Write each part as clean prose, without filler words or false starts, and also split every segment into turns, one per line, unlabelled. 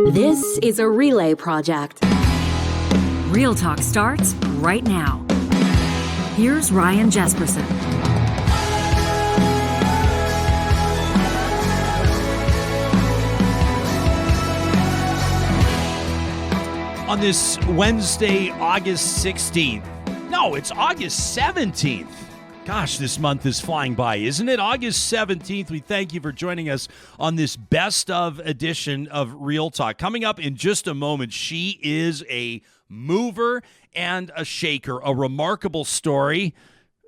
This is a relay project.
Real Talk starts right now. Here's Ryan Jesperson.
On this Wednesday, August 16th. No, it's August 17th. Gosh, this month is flying by, isn't it? August 17th. We thank you for joining us on this best of edition of Real Talk. Coming up in just a moment, she is a mover and a shaker, a remarkable story.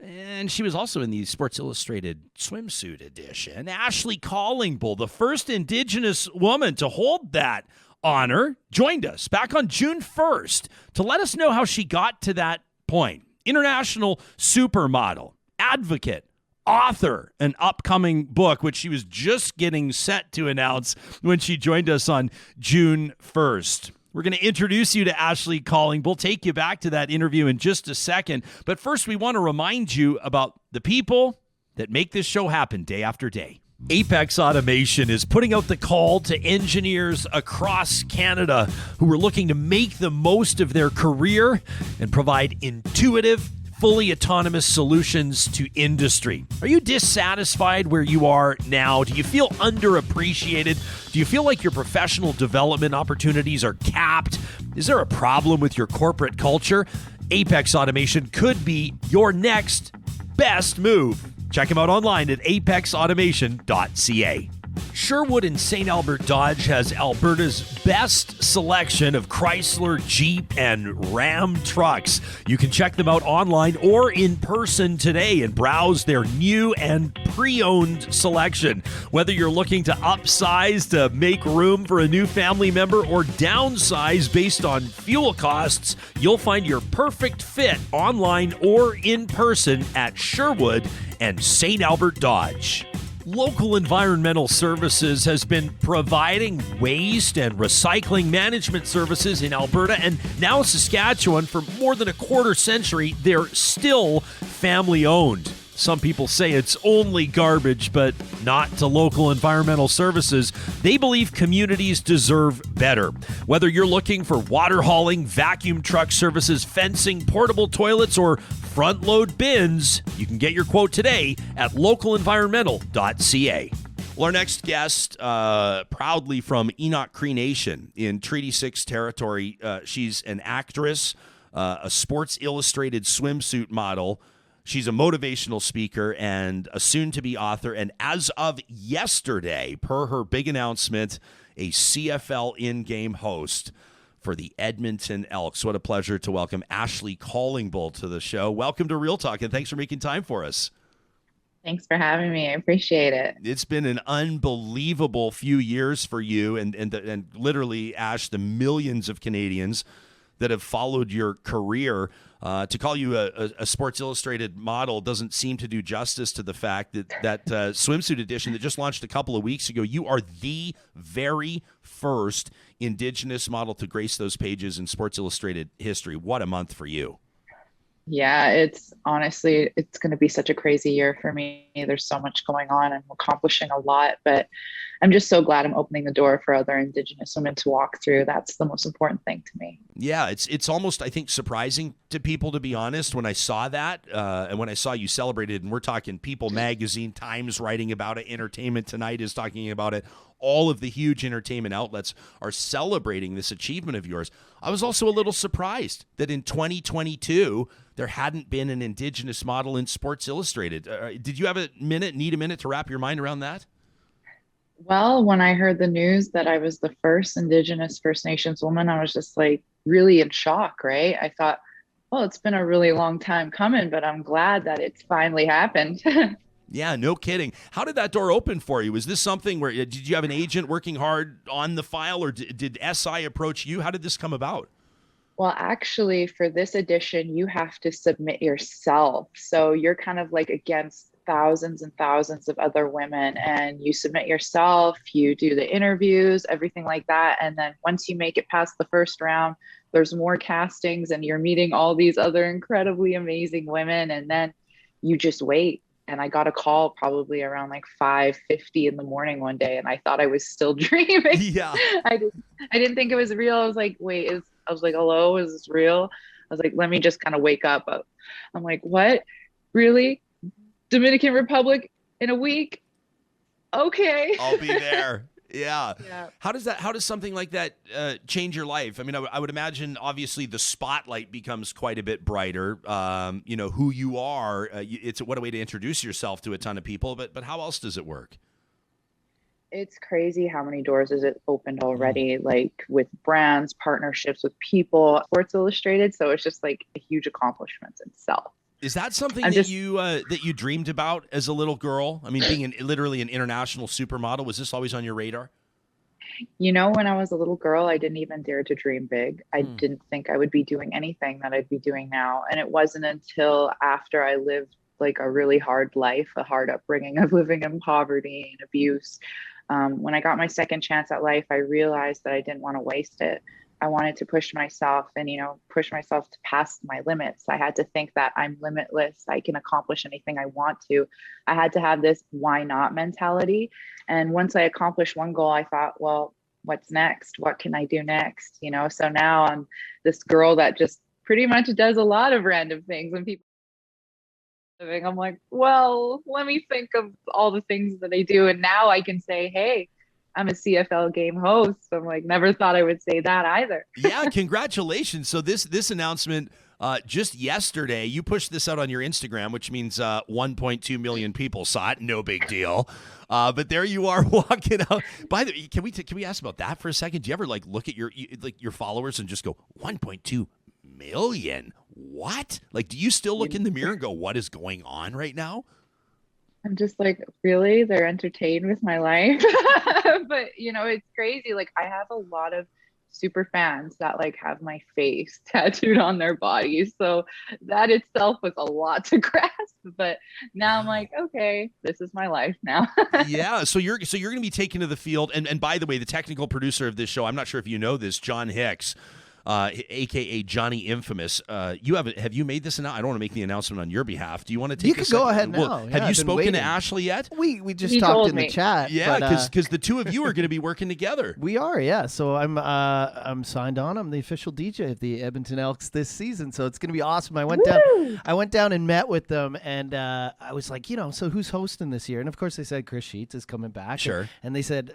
And she was also in the Sports Illustrated swimsuit edition. Ashley Callingbull, the first Indigenous woman to hold that honor, joined us back on June 1st to let us know how she got to that point. International supermodel, advocate, author, an upcoming book, which she was just getting set to announce when she joined us on June 1st. We're going to introduce you to Ashley Callingbull. We'll take you back to that interview in just a second. But first, we want to remind you about the people that make this show happen day after day. Apex Automation is putting out the call to engineers across Canada who are looking to make the most of their career and provide intuitive, fully autonomous solutions to industry. Are you dissatisfied where you are now? Do you feel underappreciated? Do you feel like your professional development opportunities are capped? Is there a problem with your corporate culture? Apex Automation could be your next best move. Check them out online at apexautomation.ca. Sherwood and St. Albert Dodge has Alberta's best selection of Chrysler, Jeep, and Ram trucks. You can check them out online or in person today and browse their new and pre-owned selection. Whether you're looking to upsize to make room for a new family member or downsize based on fuel costs, you'll find your perfect fit online or in person at Sherwood and St. Albert Dodge. Local Environmental Services has been providing waste and recycling management services in Alberta and now Saskatchewan for more than a quarter century. They're still family-owned. Some people say it's only garbage, but not to Local Environmental Services. They believe communities deserve better. Whether you're looking for water hauling, vacuum truck services, fencing, portable toilets, or front-load bins, you can get your quote today at localenvironmental.ca. Well, our next guest, proudly from Enoch Cree Nation in Treaty 6 territory, she's an actress, a Sports Illustrated swimsuit model. She's a motivational speaker and a soon-to-be author, and as of yesterday, per her big announcement, a CFL in-game host for the Edmonton Elks. What a pleasure to welcome Ashley Callingbull to the show. Welcome to Real Talk, and thanks for making time for us.
Thanks for having me. I appreciate it.
It's been an unbelievable few years for you and literally, Ash, the millions of Canadians that have followed your career. To call you a Sports Illustrated model doesn't seem to do justice to the fact that swimsuit edition that just launched a couple of weeks ago, you are the very first Indigenous model to grace those pages in Sports Illustrated history. What a month for you.
Yeah, it's honestly, it's going to be such a crazy year for me. There's so much going on. I'm accomplishing a lot, but I'm just so glad I'm opening the door for other Indigenous women to walk through. That's the most important thing to me.
Yeah, it's almost, I think, surprising to people, to be honest, when I saw that and when I saw you celebrated, and we're talking People Magazine, Times writing about it, Entertainment Tonight is talking about it. All of the huge entertainment outlets are celebrating this achievement of yours. I was also a little surprised that in 2022, there hadn't been an Indigenous model in Sports Illustrated. Did you have need a minute to wrap your mind around that?
Well, when I heard the news that I was the first Indigenous First Nations woman, I was just like really in shock, right? I thought, well, it's been a really long time coming, but I'm glad that it's finally happened.
Yeah, no kidding. How did that door open for you? Was this something where did you have an agent working hard on the file, or did SI approach you? How did this come about?
Well, actually, for this edition, you have to submit yourself. So you're kind of like against thousands and thousands of other women, and you submit yourself, you do the interviews, everything like that. And then once you make it past the first round, there's more castings and you're meeting all these other incredibly amazing women. And then you just wait. And I got a call probably around like 5:50 in the morning one day, and I thought I was still dreaming.
Yeah.
I didn't think it was real. I was like, wait, I was like, hello, is this real? I was like, let me just kind of wake up. I'm like, what? Really? Dominican Republic in a week? Okay.
I'll be there. Yeah.
Yeah.
How does something like that change your life? I mean, I would imagine obviously the spotlight becomes quite a bit brighter. Who you are. What a way to introduce yourself to a ton of people. But how else does it work?
It's crazy how many doors has it opened already, like with brands, partnerships with people, Sports Illustrated. So it's just like a huge accomplishment itself.
Is that something
I'm
that
just-
you dreamed about as a little girl? I mean, being literally an international supermodel, was this always on your radar?
When I was a little girl, I didn't even dare to dream big. I didn't think I would be doing anything that I'd be doing now. And it wasn't until after I lived like a really hard life, a hard upbringing of living in poverty and abuse. When I got my second chance at life, I realized that I didn't want to waste it. I wanted to push myself and, push myself to past my limits. I had to think that I'm limitless. I can accomplish anything I want to. I had to have this why not mentality. And once I accomplished one goal, I thought, well, what's next? What can I do next? So now I'm this girl that just pretty much does a lot of random things. And people, I'm like, well, let me think of all the things that I do. And now I can say, hey, I'm a CFL game host. I'm like, never thought I would say that either.
Yeah, congratulations. So this announcement just yesterday, you pushed this out on your Instagram, which means 1.2 million people saw it. No big deal. But there you are walking out. By the way, can we ask about that for a second? Do you ever look at your followers and just go 1.2 million? What? Do you still look in the mirror and go, what is going on right now?
I'm just like, really? They're entertained with my life? But, it's crazy. I have a lot of super fans that have my face tattooed on their bodies. So that itself was a lot to grasp. But now I'm like, okay, this is my life now.
Yeah. So you're going to be taken to the field. And by the way, the technical producer of this show, I'm not sure if you know this, John Hicks, aka Johnny Infamous. Have you made this announcement? I don't want to make the announcement on your behalf. Do you want to take?
You can go ahead now.
Well, have you spoken to Ashley yet?
We just
He
talked
told
in
me.
the chat.
Yeah,
but,
because the two of you are going to be working together.
we are, yeah. So I'm signed on. I'm the official DJ of the Edmonton Elks this season. So it's going to be awesome. I went down and met with them, and I was like, so who's hosting this year? And of course they said Chris Sheets is coming back.
Sure.
And they said,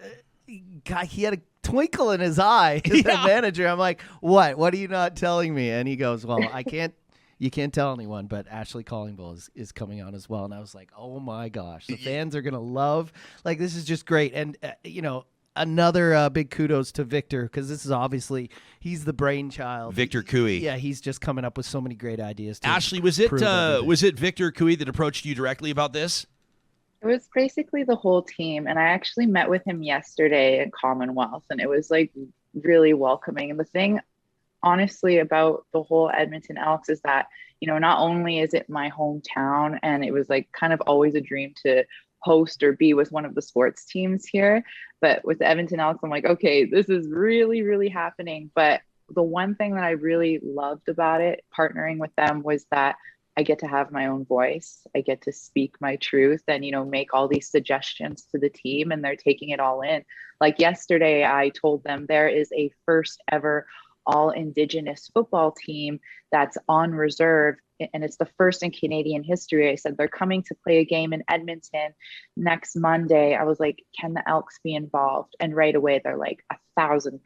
God, he had a twinkle in his eye as the manager. I'm like, what? What are you not telling me? And he goes, well, you can't tell anyone, but Ashley Callingbull is coming on as well. And I was like, oh my gosh, the fans are going to love, this is just great. And, another big kudos to Victor, because this is obviously, he's the brainchild.
Victor Cooey.
Yeah, he's just coming up with so many great ideas.
Ashley, was it Victor Cooey that approached you directly about this?
It was basically the whole team. And I actually met with him yesterday at Commonwealth, and it was really welcoming. And the thing, honestly, about the whole Edmonton Elks is that, not only is it my hometown, and it was kind of always a dream to host or be with one of the sports teams here, but with the Edmonton Elks, I'm like, okay, this is really, really happening. But the one thing that I really loved about it, partnering with them, was that I get to have my own voice. I get to speak my truth and, make all these suggestions to the team, and they're taking it all in. Yesterday, I told them there is a first ever all Indigenous football team that's on reserve, and it's the first in Canadian history. I said, they're coming to play a game in Edmonton next Monday. I was like, can the Elks be involved? And right away, they're like 1,000%.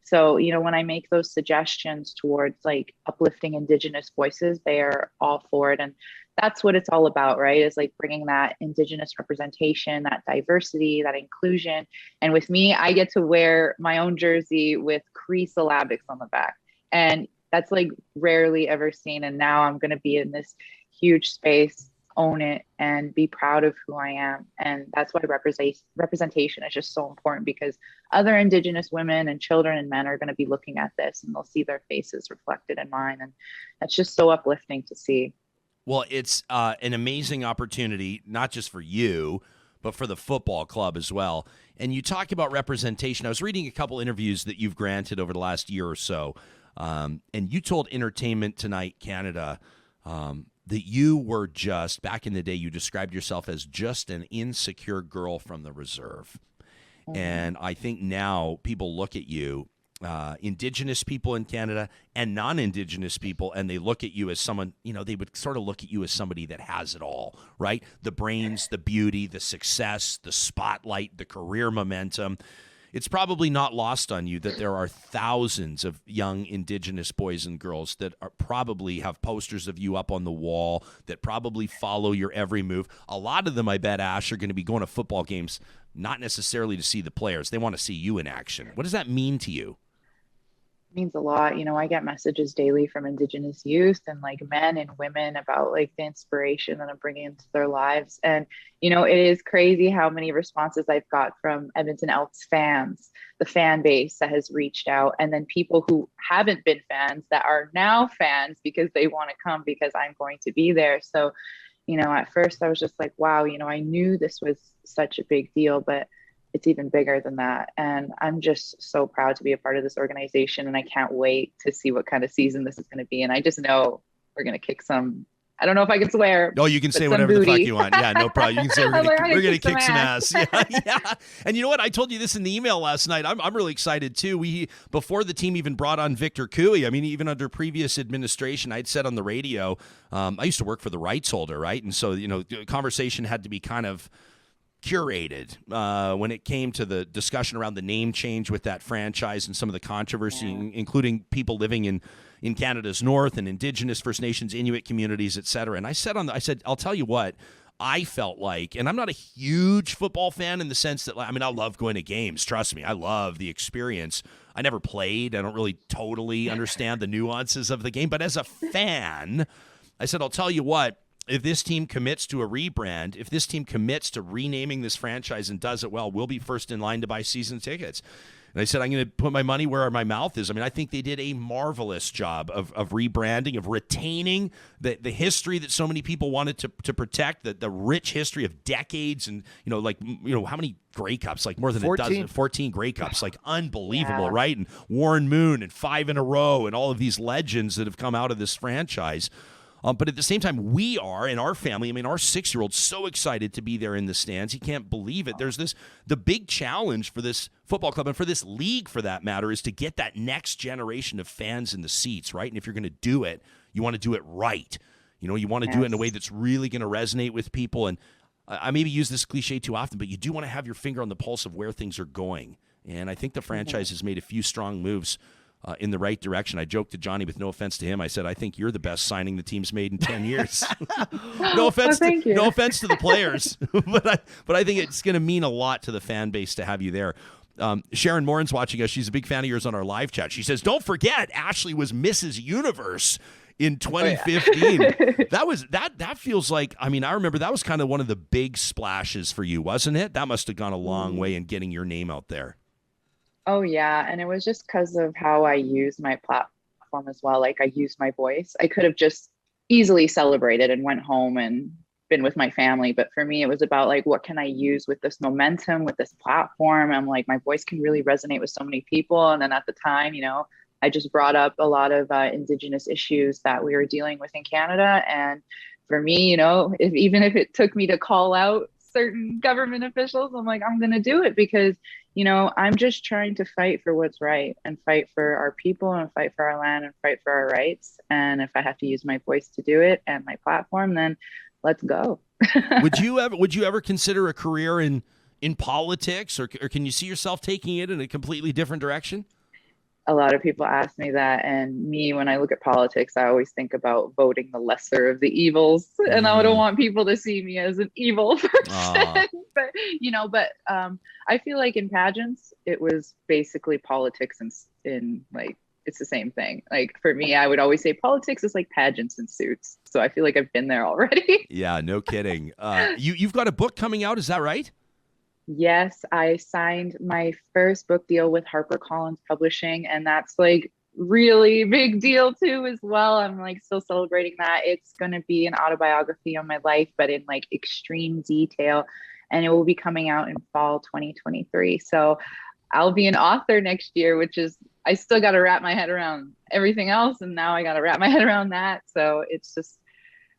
So, when I make those suggestions towards uplifting Indigenous voices, they are all for it. And that's what it's all about, right? Is bringing that Indigenous representation, that diversity, that inclusion. And with me, I get to wear my own jersey with Cree syllabics on the back. And that's rarely ever seen. And now I'm going to be in this huge space, own it, and be proud of who I am. And that's why representation is just so important, because other Indigenous women and children and men are going to be looking at this, and they'll see their faces reflected in mine. And that's just so uplifting to see.
Well, it's an amazing opportunity, not just for you, but for the football club as well. And you talk about representation. I was reading a couple interviews that you've granted over the last year or so, and you told Entertainment Tonight Canada that you were just, back in the day, you described yourself as just an insecure girl from the reserve. And I think now people look at you, Indigenous people in Canada and non-Indigenous people, and they look at you as someone, they would sort of look at you as somebody that has it all, right? The brains, the beauty, the success, the spotlight, the career momentum. It's probably not lost on you that there are thousands of young Indigenous boys and girls that probably have posters of you up on the wall, that probably follow your every move. A lot of them, I bet, Ash, are going to be going to football games, not necessarily to see the players. They want to see you in action. What does that mean to you?
Means a lot. I get messages daily from Indigenous youth and like men and women about like the inspiration that I'm bringing into their lives. And, it is crazy how many responses I've got from Edmonton Elks fans, the fan base that has reached out, and then people who haven't been fans that are now fans because they want to come because I'm going to be there. So, at first I was just like, wow, I knew this was such a big deal, but it's even bigger than that. And I'm just so proud to be a part of this organization. And I can't wait to see what kind of season this is going to be. And I just know we're going to kick some, I don't know if I can swear.
Oh, you can say whatever
booty.
the fuck you want. Yeah, no problem. You can say we're going to kick some ass. Yeah, yeah. And you know what? I told you this in the email last night. I'm really excited too. Before the team even brought on Victor Cooey, I mean, even under previous administration, I'd said on the radio, I used to work for the rights holder, right? And so, the conversation had to be kind of curated when it came to the discussion around the name change with that franchise and some of the controversy, including people living in Canada's North and Indigenous First Nations, Inuit communities, et cetera. And I said, I'll tell you what, I felt like, and I'm not a huge football fan in the sense that, I love going to games. Trust me, I love the experience. I never played. I don't really totally understand the nuances of the game. But as a fan, I said, I'll tell you what, if this team commits to a rebrand, if this team commits to renaming this franchise and does it well, we'll be first in line to buy season tickets. And I said, I'm going to put my money where my mouth is. I think they did a marvelous job of rebranding, of retaining the history that so many people wanted to protect, the rich history of decades and, how many Grey Cups, like more than
14.
a dozen, 14 Grey Cups, like unbelievable, right? And Warren Moon and 5 in a row and all of these legends that have come out of this franchise. But at the same time, we are, in our family, our 6-year-old's so excited to be there in the stands. He can't believe it. There's the big challenge for this football club and for this league, for that matter, is to get that next generation of fans in the seats, right? And if you're going to do it, you want to do it right. You want to do it in a way that's really going to resonate with people. And I maybe use this cliche too often, but you do want to have your finger on the pulse of where things are going. And I think the franchise has made a few strong moves in the right direction. I joked to Johnny, with no offense to him, I said, I think you're the best signing the team's made in 10 years. No offense to the players, but I think it's going to mean a lot to the fan base to have you there. Sharon Morin's watching us. She's a big fan of yours on our live chat. She says, don't forget, Ashley was Mrs. Universe in 2015. That feels like, I remember that was kind of one of the big splashes for you, wasn't it? That must have gone a long way in getting your name out there.
Oh, yeah. And it was just because of how I use my platform as well. Like, I used my voice. I could have just easily celebrated and went home and been with my family. But for me, it was about like, what can I use with this momentum, with this platform? I'm like, my voice can really resonate with so many people. And then at the time, I just brought up a lot of Indigenous issues that we were dealing with in Canada. And for me, even if it took me to call out certain government officials, I'm like, I'm going to do it because, I'm just trying to fight for what's right and fight for our people and fight for our land and fight for our rights. And if I have to use my voice to do it and my platform, then let's go.
Would you ever consider a career in politics, or can you see yourself taking it in a completely different direction?
A lot of people ask me that, and me, when I look at politics, I always think about voting the lesser of the evils, and I don't want people to see me as an evil person. But I feel like in pageants, it was basically politics in like, it's the same thing. Like, for me, I would always say politics is like pageants and suits. So I feel like I've been there already.
Yeah, no kidding. You've got a book coming out, is that right?
Yes, I signed my first book deal with HarperCollins Publishing, and that's like really big deal too as well. I'm like still celebrating that. It's going to be an autobiography on my life, but in like extreme detail, and it will be coming out in fall 2023. So I'll be an author next year, which is, I still got to wrap my head around everything else, and now I got to wrap my head around that. So it's just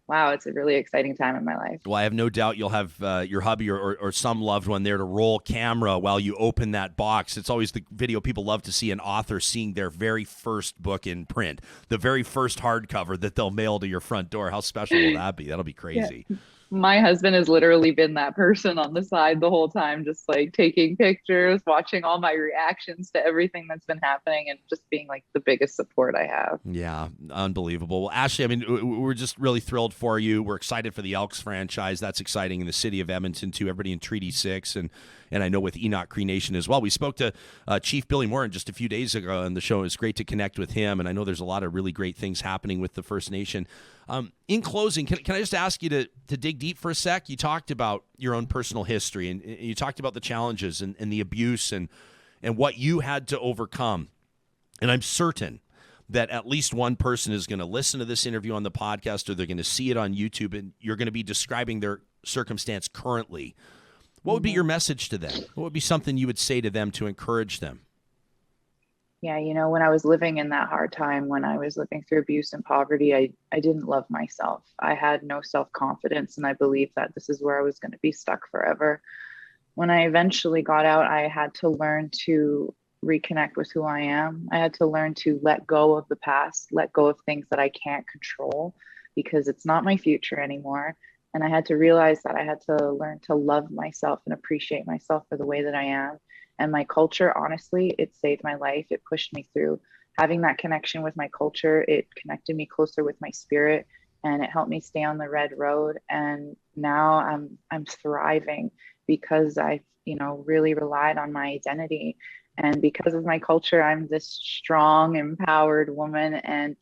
wow, it's a really exciting time in my life.
Well, I have no doubt you'll have your hubby or some loved one there to roll camera while you open that box. It's always the video people love to see, an author seeing their very first book in print, the very first hardcover that they'll mail to your front door. How special will that be? That'll be crazy.
Yeah. My husband has literally been that person on the side the whole time, just like taking pictures, watching all my reactions to everything that's been happening, and just being like the biggest support I have.
Yeah, unbelievable. Well, Ashley, I mean, we're just really thrilled for you. We're excited for the Elks franchise. That's exciting in the city of Edmonton, too. Everybody in Treaty 6, and I know with Enoch Cree Nation as well. We spoke to Chief Billy Morin just a few days ago on the show. It was great to connect with him, and I know there's a lot of really great things happening with the First Nation. In closing, can I just ask you to dig deep for a sec? You talked about your own personal history, and you talked about the challenges and the abuse and what you had to overcome. And I'm certain that at least one person is going to listen to this interview on the podcast, or they're going to see it on YouTube, and you're going to be describing their circumstance currently. What would be your message to them? What would be something you would say to them to encourage them?
Yeah, when I was living in that hard time, when I was living through abuse and poverty, I didn't love myself. I had no self-confidence, and I believed that this is where I was going to be stuck forever. When I eventually got out, I had to learn to reconnect with who I am. I had to learn to let go of the past, let go of things that I can't control, because it's not my future anymore. And I had to realize that I had to learn to love myself and appreciate myself for the way that I am. And my culture, honestly, it saved my life. It pushed me through. Having that connection with my culture, it connected me closer with my spirit, and it helped me stay on the red road. And now I'm thriving because I've, really relied on my identity. And because of my culture, I'm this strong, empowered woman. And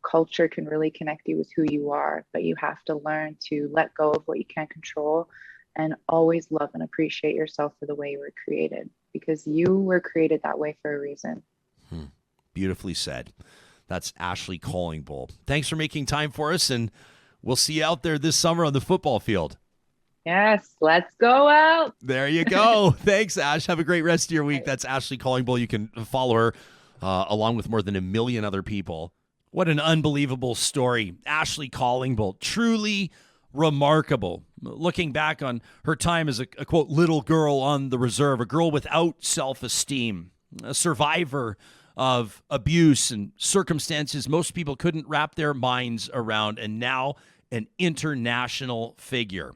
culture can really connect you with who you are, but you have to learn to let go of what you can't control and always love and appreciate yourself for the way you were created, because you were created that way for a reason.
Beautifully said. That's Ashley Callingbull. Thanks for making time for us, and we'll see you out there this summer on the football field.
Yes, let's go out.
There you go. Thanks, Ash. Have a great rest of your week. That's Ashley Callingbull. You can follow her along with more than 1 million other people. What an unbelievable story. Ashley Callingbull, truly remarkable. Looking back on her time as a quote, little girl on the reserve, a girl without self-esteem, a survivor of abuse and circumstances most people couldn't wrap their minds around, and now an international figure.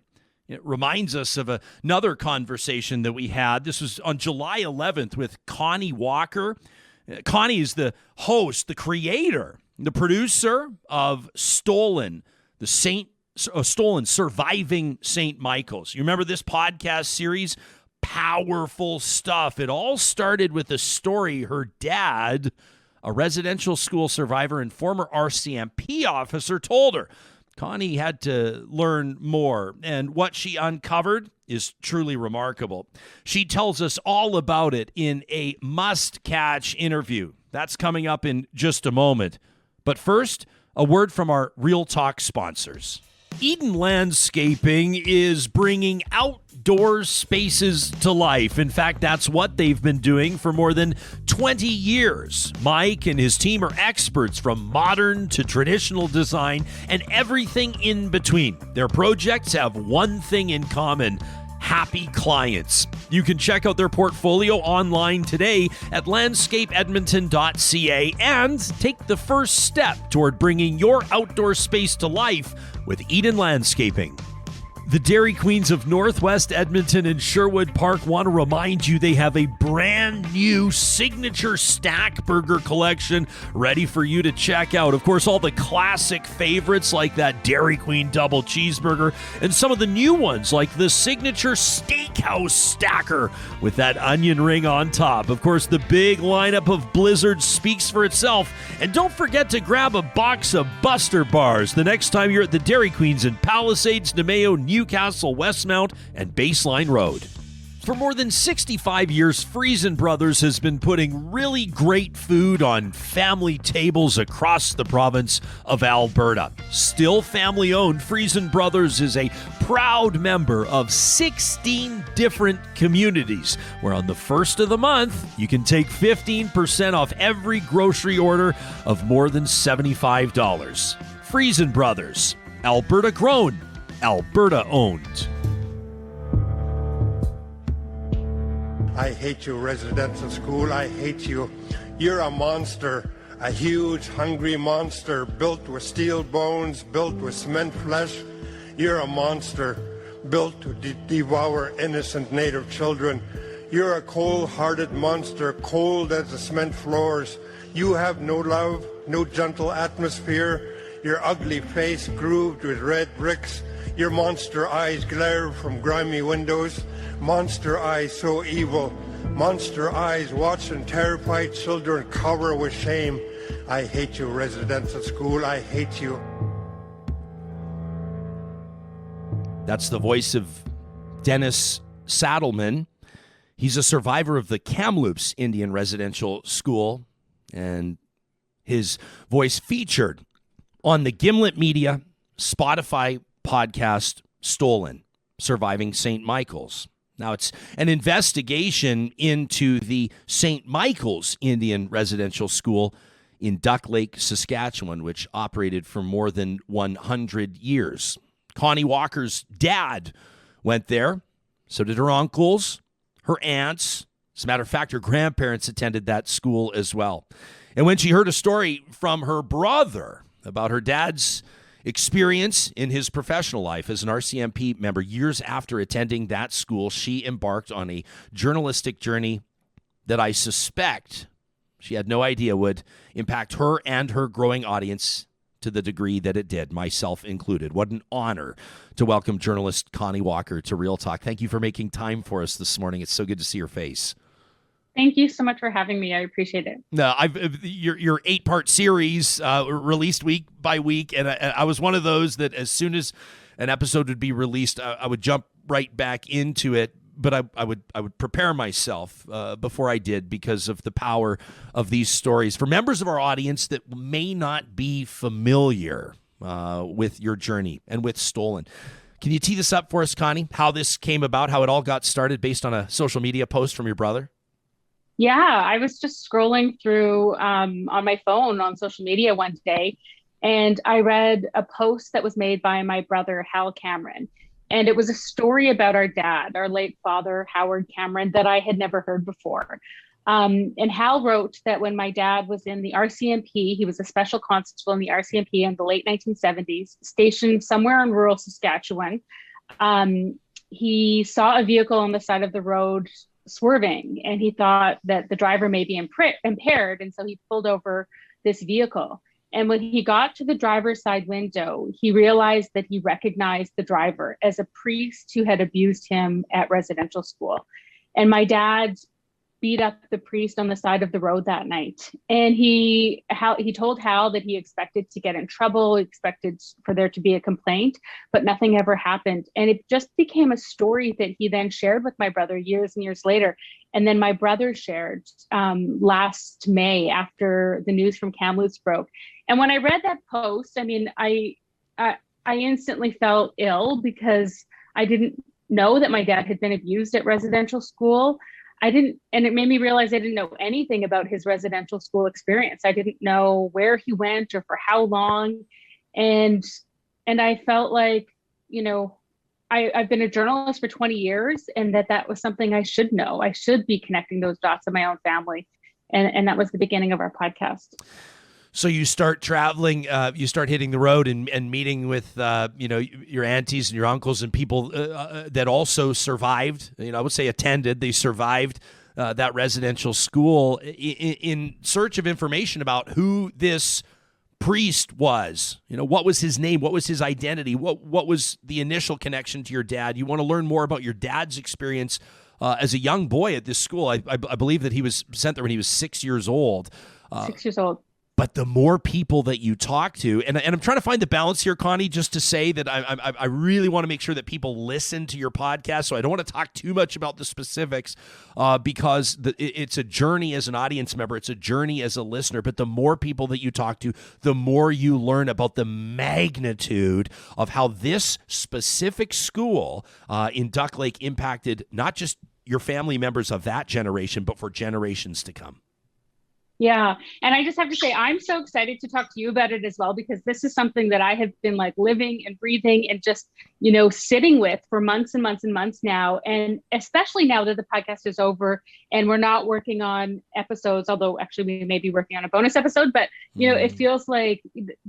It reminds us of another conversation that we had. This was on July 11th with Connie Walker. Connie is the host, the creator, the producer of Stolen, Stolen, Surviving St. Michael's. You remember this podcast series? Powerful stuff. It all started with a story her dad, a residential school survivor and former RCMP officer, told her. Connie had to learn more, and what she uncovered is truly remarkable. She tells us all about it in a must-catch interview. That's coming up in just a moment. But first, a word from our Real Talk sponsors. Eden Landscaping is bringing outdoor spaces to life. In fact, that's what they've been doing for more than 20 years. Mike and his team are experts from modern to traditional design and everything in between. Their projects have one thing in common: happy clients. You can check out their portfolio online today at landscapeedmonton.ca and take the first step toward bringing your outdoor space to life with Eden Landscaping. The Dairy Queens of Northwest Edmonton and Sherwood Park want to remind you they have a brand new signature stack burger collection ready for you to check out. Of course, all the classic favorites like that Dairy Queen double cheeseburger, and some of the new ones like the signature steakhouse stacker with that onion ring on top. Of course, the big lineup of Blizzard speaks for itself. And don't forget to grab a box of Buster Bars the next time you're at the Dairy Queens in Palisades, Nemeo, Newcastle, Westmount, and Baseline Road. For more than 65 years, Friesen Brothers has been putting really great food on family tables across the province of Alberta. Still family-owned, Friesen Brothers is a proud member of 16 different communities, where on the first of the month, you can take 15% off every grocery order of more than $75. Friesen Brothers. Alberta grown, Alberta owned.
I hate you, residential school. I hate you. You're a monster, a huge, hungry monster built with steel bones, built with cement flesh. You're a monster built to devour innocent native children. You're a cold-hearted monster, cold as the cement floors. You have no love, no gentle atmosphere. Your ugly face grooved with red bricks. Your monster eyes glare from grimy windows. Monster eyes so evil. Monster eyes watching terrified children cower with shame. I hate you, residential school. I hate you.
That's the voice of Dennis Saddleman. He's a survivor of the Kamloops Indian Residential School, and his voice featured on the Gimlet Media Spotify podcast Stolen, Surviving St. Michael's. Now, it's an investigation into the St. Michael's Indian Residential School in Duck Lake, Saskatchewan, which operated for more than 100 years. Connie Walker's dad went there. So did her uncles, her aunts. As a matter of fact, her grandparents attended that school as well. And when she heard a story from her brother about her dad's experience in his professional life as an RCMP member years after attending that school, she embarked on a journalistic journey that I suspect she had no idea would impact her and her growing audience to the degree that it did, myself included. What an honor to welcome journalist Connie Walker to Real Talk. Thank you for making time for us this morning. It's so good to see your face.
Thank you so much for having me. I appreciate it.
No, your 8-part series released week by week, and I was one of those that as soon as an episode would be released, I would jump right back into it. But I would prepare myself before I did because of the power of these stories for members of our audience that may not be familiar with your journey and with Stolen. Can you tee this up for us, Connie? How this came about, how it all got started based on a social media post from your brother?
Yeah, I was just scrolling through on my phone on social media one day, and I read a post that was made by my brother, Hal Cameron. And it was a story about our dad, our late father, Howard Cameron, that I had never heard before. And Hal wrote that when my dad was in the RCMP, he was a special constable in the RCMP in the late 1970s, stationed somewhere in rural Saskatchewan. He saw a vehicle on the side of the road swerving, and he thought that the driver may be impaired. And so he pulled over this vehicle. And when he got to the driver's side window, he realized that he recognized the driver as a priest who had abused him at residential school. And my dad beat up the priest on the side of the road that night. And he told Hal that he expected to get in trouble, expected for there to be a complaint, but nothing ever happened. And it just became a story that he then shared with my brother years and years later. And then my brother shared last May after the news from Kamloops broke. And when I read that post, I mean, I instantly felt ill because I didn't know that my dad had been abused at residential school. And it made me realize I didn't know anything about his residential school experience. I didn't know where he went or for how long. And I felt like, you know, I've been a journalist for 20 years, and that was something I should know. I should be connecting those dots in my own family. And that was the beginning of our podcast.
So you start traveling, you start hitting the road and meeting with, your aunties and your uncles and people that also survived, I would say attended, they survived that residential school in search of information about who this priest was. What was his name? What was his identity? What was the initial connection to your dad? You want to learn more about your dad's experience as a young boy at this school. I believe that he was sent there when he was 6 years old.
6 years old.
But the more people that you talk to, and I'm trying to find the balance here, Connie, just to say that I really want to make sure that people listen to your podcast. So I don't want to talk too much about the specifics because it's a journey as an audience member. It's a journey as a listener. But the more people that you talk to, the more you learn about the magnitude of how this specific school in Duck Lake impacted not just your family members of that generation, but for generations to come.
Yeah. And I just have to say, I'm so excited to talk to you about it as well, because this is something that I have been like living and breathing and just, sitting with for months and months and months now. And especially now that the podcast is over and we're not working on episodes, although actually we may be working on a bonus episode, but, it feels like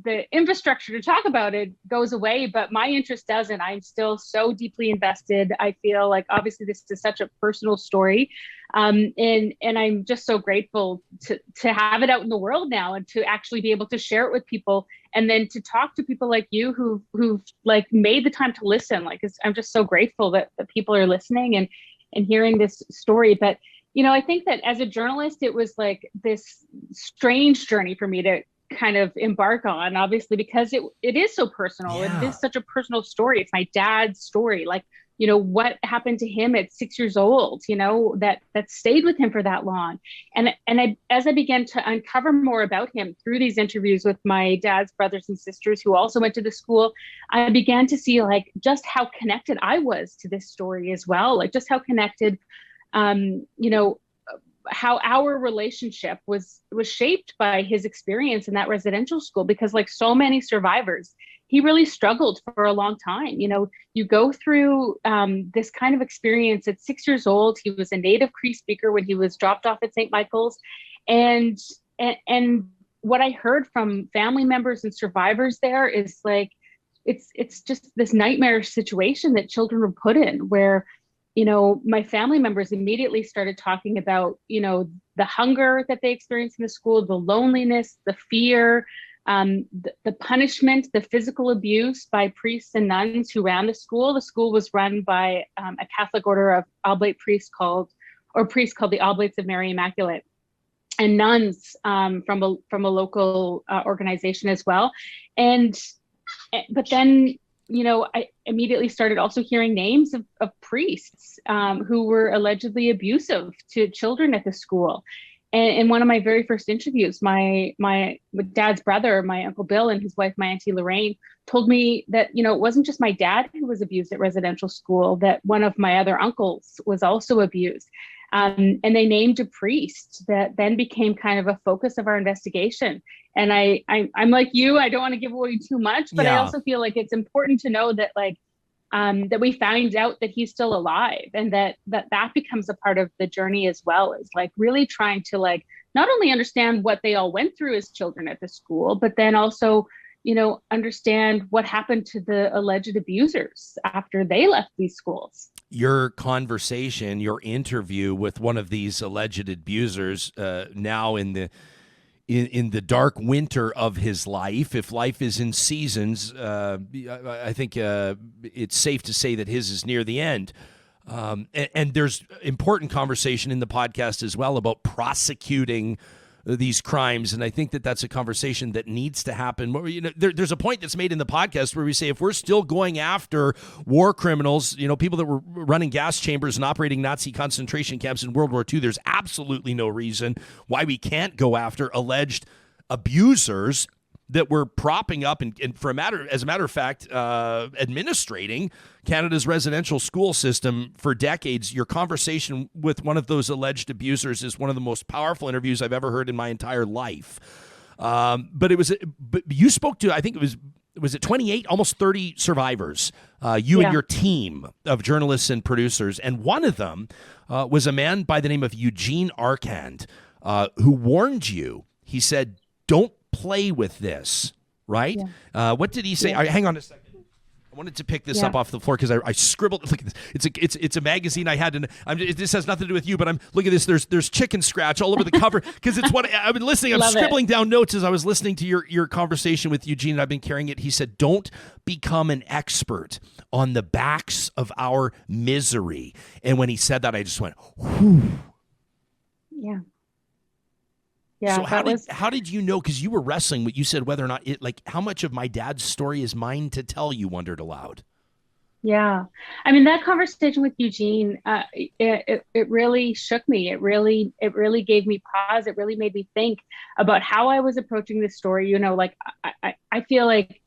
the infrastructure to talk about it goes away, but my interest doesn't. I'm still so deeply invested. I feel like obviously this is such a personal story. And I'm just so grateful to have it out in the world now and to actually be able to share it with people, and then to talk to people like you who've like made the time to listen. Like I'm just so grateful that people are listening and hearing this story. But I think that as a journalist, it was like this strange journey for me to kind of embark on, obviously, because it is so personal.
Yeah.
It is such a personal story. It's my dad's story. Like, what happened to him at 6 years old, that stayed with him for that long. And as I began to uncover more about him through these interviews with my dad's brothers and sisters who also went to the school, I began to see like just how connected I was to this story as well. Like just how connected, how our relationship was shaped by his experience in that residential school, because like so many survivors, he really struggled for a long time. You go through this kind of experience at 6 years old. He was a native Cree speaker when he was dropped off at St. Michael's. And what I heard from family members and survivors there is like, it's just this nightmare situation that children were put in, where my family members immediately started talking about, the hunger that they experienced in the school, the loneliness, the fear, the punishment, the physical abuse by priests and nuns who ran the school. The school was run by a Catholic order of oblate priests called the Oblates of Mary Immaculate, and nuns from a local organization as well. But then, I immediately started also hearing names of priests who were allegedly abusive to children at the school. And in one of my very first interviews, my dad's brother, my Uncle Bill, and his wife, my Auntie Lorraine, told me that, it wasn't just my dad who was abused at residential school, that one of my other uncles was also abused. And they named a priest that then became kind of a focus of our investigation. And I'm like you, I don't want to give away too much, but I also feel like it's important to know that like, that we find out that he's still alive, and that becomes a part of the journey as well, is like really trying to like, not only understand what they all went through as children at the school, but then also, understand what happened to the alleged abusers after they left these schools.
Your conversation, your interview with one of these alleged abusers, now in the dark winter of his life, if life is in seasons, I think it's safe to say that his is near the end. And there's important conversation in the podcast as well about prosecuting these crimes, and I think that that's a conversation that needs to happen. There's a point that's made in the podcast where we say if we're still going after war criminals, people that were running gas chambers and operating Nazi concentration camps in World War II, there's absolutely no reason why we can't go after alleged abusers that were propping up and as a matter of fact, administrating Canada's residential school system for decades. Your conversation with one of those alleged abusers is one of the most powerful interviews I've ever heard in my entire life. But you spoke to, I think was it 28, almost 30 survivors, and your team of journalists and producers. And one of them was a man by the name of Eugene Arcand, who warned you. He said, don't play with this, right? Yeah. What did he say? Hang on a second. I wanted to pick this up off the floor because I scribbled. Look at this. It's a magazine I had, and this has nothing to do with you. But look at this. There's chicken scratch all over the cover because it's what I've been listening. I'm scribbling down notes as I was listening to your conversation with Eugene, and I've been carrying it. He said, "Don't become an expert on the backs of our misery." And when he said that, I just went, "Whew."
Yeah. Yeah,
so how did you know? Because you were wrestling what you said, whether or not how much of my dad's story is mine to tell, you wondered aloud.
Yeah. I mean, that conversation with Eugene, it really shook me. It really gave me pause. It really made me think about how I was approaching this story. I feel like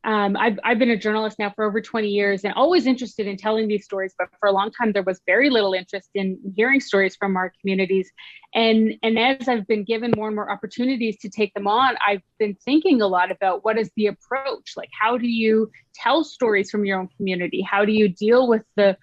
I've been a journalist now for over 20 years and always interested in telling these stories, but for a long time there was very little interest in hearing stories from our communities. And as I've been given more and more opportunities to take them on, I've been thinking a lot about what is the approach? Like, how do you tell stories from your own community? How do you deal with the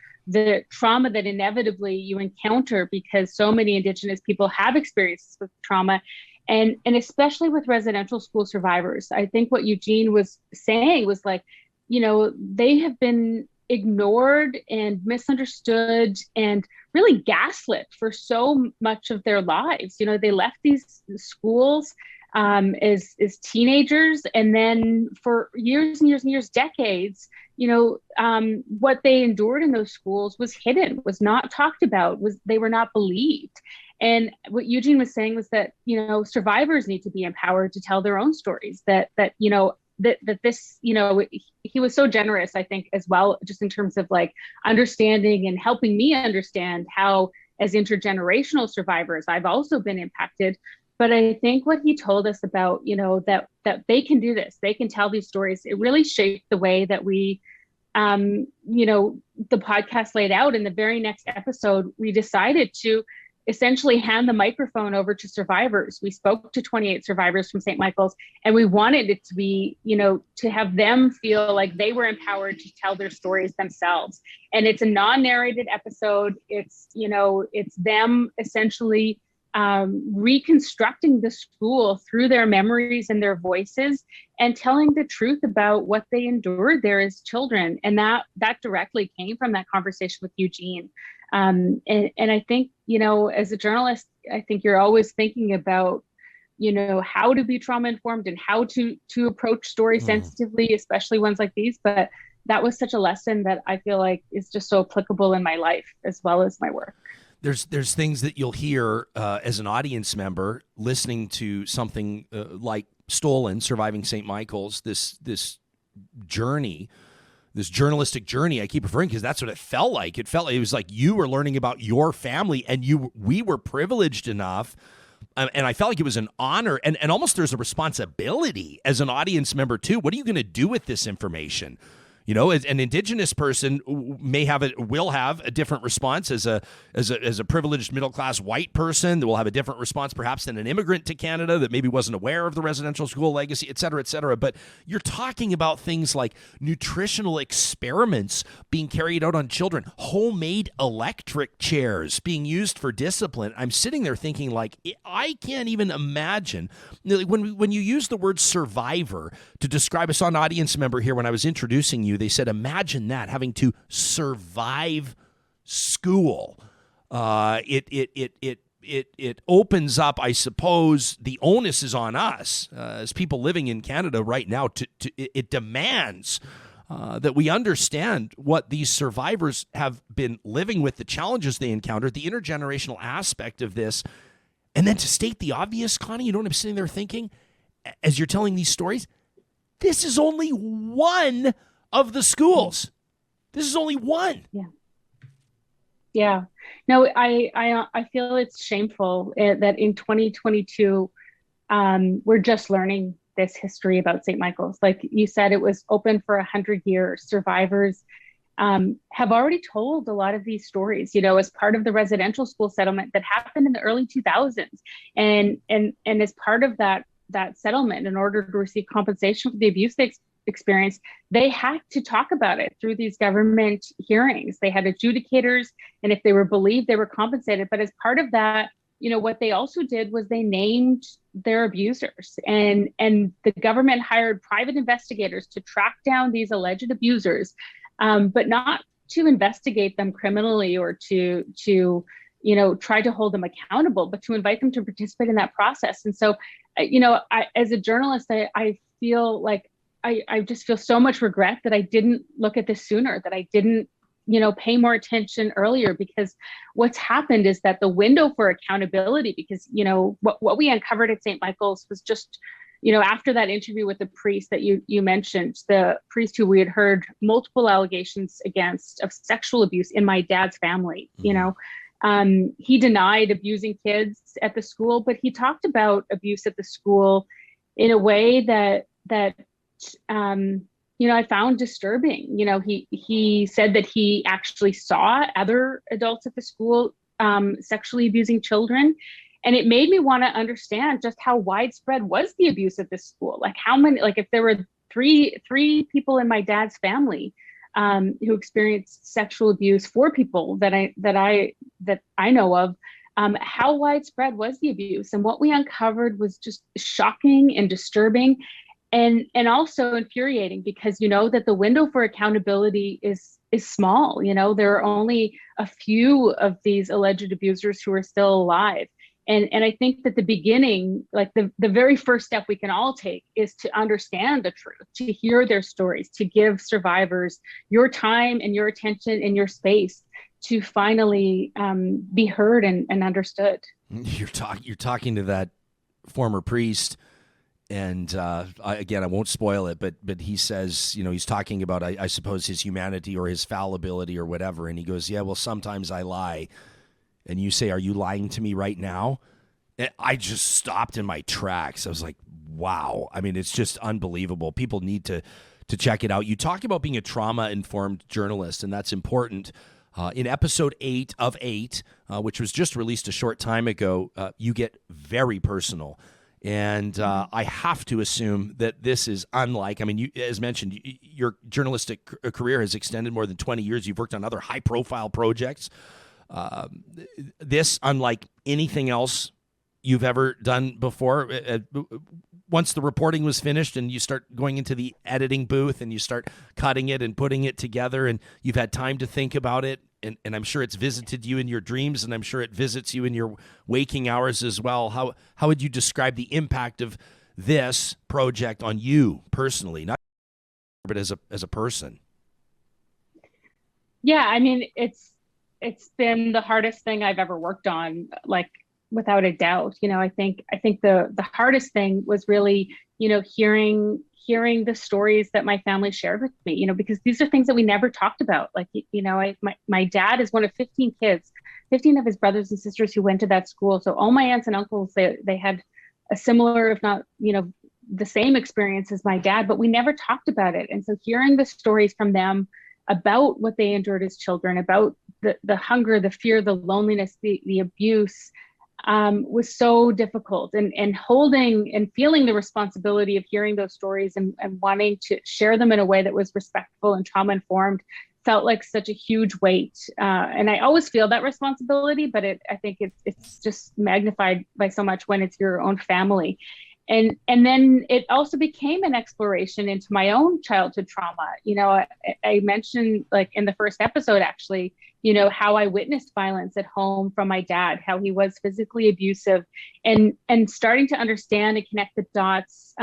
trauma that inevitably you encounter, because so many Indigenous people have experiences with trauma? And especially with residential school survivors, I think what Eugene was saying was like, they have been ignored and misunderstood and really gaslit for so much of their lives. They left these schools as teenagers, and then for years and years and years, decades, what they endured in those schools was hidden, was not talked about, they were not believed. And what Eugene was saying was that, survivors need to be empowered to tell their own stories, that this, he was so generous, I think, as well, just in terms of like understanding and helping me understand how, as intergenerational survivors, I've also been impacted. But I think what he told us about, that they can do this, they can tell these stories, it really shaped the way that we, the podcast laid out. In the very next episode, we decided to essentially hand the microphone over to survivors. We spoke to 28 survivors from St. Michael's, and we wanted it to be, to have them feel like they were empowered to tell their stories themselves. And it's a non-narrated episode. It's them essentially reconstructing the school through their memories and their voices, and telling the truth about what they endured there as children. And that directly came from that conversation with Eugene. And I think, as a journalist, I think you're always thinking about, how to be trauma informed and how to approach stories sensitively, especially ones like these. But that was such a lesson that I feel like is just so applicable in my life as well as my work.
There's things that you'll hear as an audience member listening to something like Stolen, Surviving St. Michael's, this journey, this journalistic journey. I keep referring because that's what it felt like. It was like you were learning about your family, and we were privileged enough, and I felt like it was an honor, and almost there's a responsibility as an audience member too. What are you going to do with this information? As an Indigenous person will have a different response as a privileged middle class white person that will have a different response perhaps than an immigrant to Canada that maybe wasn't aware of the residential school legacy, et cetera, et cetera. But you're talking about things like nutritional experiments being carried out on children, homemade electric chairs being used for discipline. I'm sitting there thinking, like, I can't even imagine when you use the word survivor to describe. I saw an audience member here when I was introducing you. They said, imagine that, having to survive school. It opens up, I suppose, the onus is on us as people living in Canada right now. It demands that we understand what these survivors have been living with, the challenges they encountered, the intergenerational aspect of this. And then to state the obvious, Connie, you know what I'm sitting there thinking as you're telling these stories? This is only one of the schools. This is only one.
Yeah. No, I feel it's shameful that in 2022, we're just learning this history about St. Michael's. Like you said, it was open for 100 years. Survivors have already told a lot of these stories, as part of the residential school settlement that happened in the early 2000s. And as part of that settlement, in order to receive compensation for the abuse they experience, they had to talk about it through these government hearings. They had adjudicators, and if they were believed, they were compensated. But as part of that, what they also did was they named their abusers, and the government hired private investigators to track down these alleged abusers, but not to investigate them criminally or to try to hold them accountable, but to invite them to participate in that process. And so, as a journalist, I feel like I just feel so much regret that I didn't look at this sooner, that I didn't, pay more attention earlier, because what's happened is that the window for accountability, because, what we uncovered at St. Michael's was just, after that interview with the priest that you mentioned, the priest who we had heard multiple allegations against of sexual abuse in my dad's family, he denied abusing kids at the school, but he talked about abuse at the school in a way that I found disturbing. He said that he actually saw other adults at the school sexually abusing children. And it made me want to understand just how widespread was the abuse at this school. Like how many, like if there were three people in my dad's family who experienced sexual abuse, four people that I know of, how widespread was the abuse? And what we uncovered was just shocking and disturbing, and also infuriating, because that the window for accountability is small. There are only a few of these alleged abusers who are still alive. And I think that the beginning, like the very first step we can all take, is to understand the truth, to hear their stories, to give survivors your time and your attention and your space to finally be heard and understood.
You're talking to that former priest, and again, I won't spoil it, but he says, he's talking about, I suppose, his humanity or his fallibility or whatever, and he goes, yeah, well, sometimes I lie. And you say, are you lying to me right now? And I just stopped in my tracks. I was like, wow. I mean, it's just unbelievable. People need to check it out. You talk about being a trauma-informed journalist, and that's important. In episode 8 of 8, which was just released a short time ago, you get very personal. And I have to assume that this is unlike, you, as mentioned, your journalistic career has extended more than 20 years. You've worked on other high-profile projects. This, unlike anything else you've ever done before, once the reporting was finished and you start going into the editing booth and you start cutting it and putting it together, and you've had time to think about it, and I'm sure it's visited you in your dreams, and I'm sure it visits you in your waking hours as well. How would you describe the impact of this project on you personally, not but as a person?
Yeah, it's been the hardest thing I've ever worked on, like without a doubt. I think the hardest thing was really, hearing the stories that my family shared with me, because these are things that we never talked about. Like, my dad is one of 15 kids, 15 of his brothers and sisters who went to that school. So all my aunts and uncles, they had a similar, if not, the same experience as my dad, but we never talked about it. And so hearing the stories from them about what they endured as children, about the hunger, the fear, the loneliness, the abuse, was so difficult. And holding and feeling the responsibility of hearing those stories and wanting to share them in a way that was respectful and trauma-informed felt like such a huge weight. And I always feel that responsibility, but I think it's just magnified by so much when it's your own family. And then it also became an exploration into my own childhood trauma. I mentioned, like in the first episode, actually, how I witnessed violence at home from my dad, how he was physically abusive, and starting to understand and connect the dots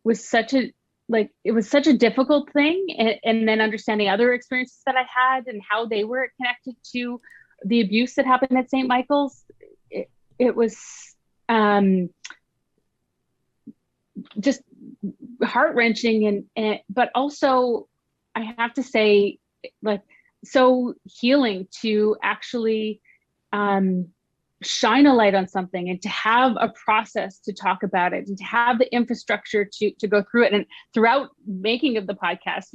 was such a difficult thing. And then understanding other experiences that I had and how they were connected to the abuse that happened at St. Michael's. It was just heart-wrenching but also, I have to say, like, so healing to actually shine a light on something and to have a process to talk about it and to have the infrastructure to go through it. And throughout making of the podcast,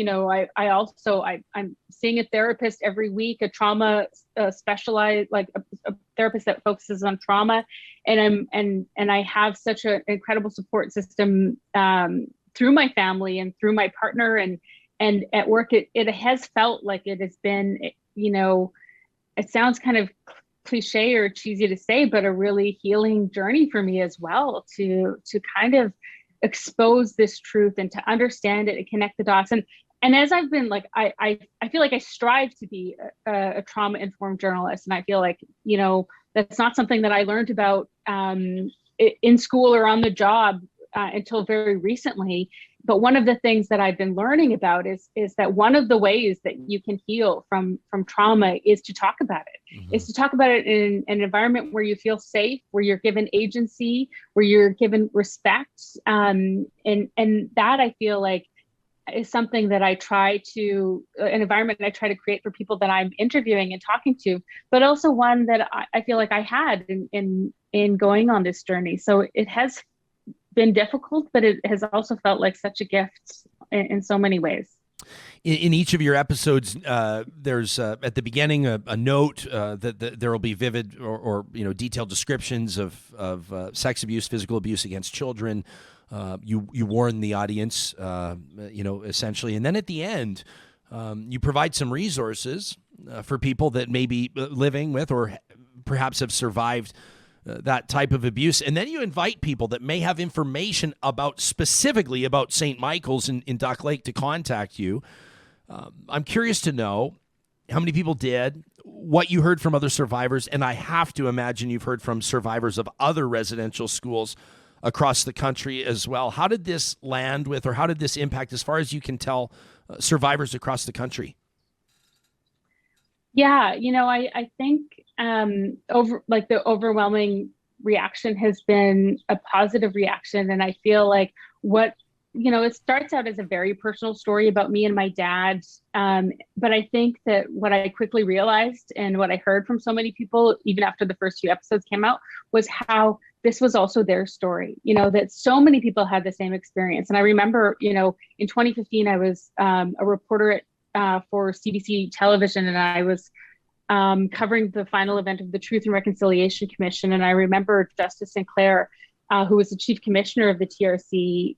I'm seeing a therapist every week, a trauma specialized, like a therapist that focuses on trauma. And I have such an incredible support system through my family and through my partner, and at work, it has felt like it has been, it sounds kind of cliche or cheesy to say, but a really healing journey for me as well, to kind of expose this truth and to understand it and connect the dots. And as I've been, like, I feel like I strive to be a trauma-informed journalist, and I feel like, that's not something that I learned about in school or on the job until very recently. But one of the things that I've been learning about is that one of the ways that you can heal from trauma is to talk about it. Mm-hmm. Is to talk about it in an environment where you feel safe, where you're given agency, where you're given respect, and that, I feel like, is something that an environment that I try to create for people that I'm interviewing and talking to, but also one that I feel like I had in going on this journey. So it has been difficult, but it has also felt like such a gift in so many ways.
In each of your episodes, there's at the beginning a note that there will be vivid or detailed descriptions of sex abuse, physical abuse against children. You warn the audience, essentially, and then at the end, you provide some resources for people that may be living with or perhaps have survived that type of abuse. And then you invite people that may have information specifically about St. Michael's in Duck Lake to contact you. I'm curious to know how many people did, what you heard from other survivors, and I have to imagine you've heard from survivors of other residential schools across the country as well. How did this land with, or how did this impact, as far as you can tell, survivors across the country?
Yeah, I think the overwhelming reaction has been a positive reaction. And I feel like it starts out as a very personal story about me and my dad. But I think that what I quickly realized and what I heard from so many people, even after the first few episodes came out, was how this was also their story, that so many people had the same experience. And I remember, in 2015, I was a reporter for CBC television, and I was covering the final event of the Truth and Reconciliation Commission. And I remember Justice Sinclair, who was the chief commissioner of the TRC,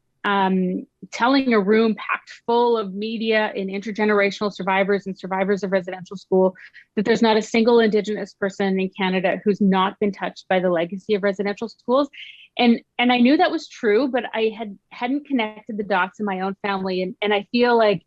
telling a room packed full of media and intergenerational survivors and survivors of residential school that there's not a single Indigenous person in Canada who's not been touched by the legacy of residential schools. And I knew that was true, but I hadn't connected the dots in my own family. And I feel like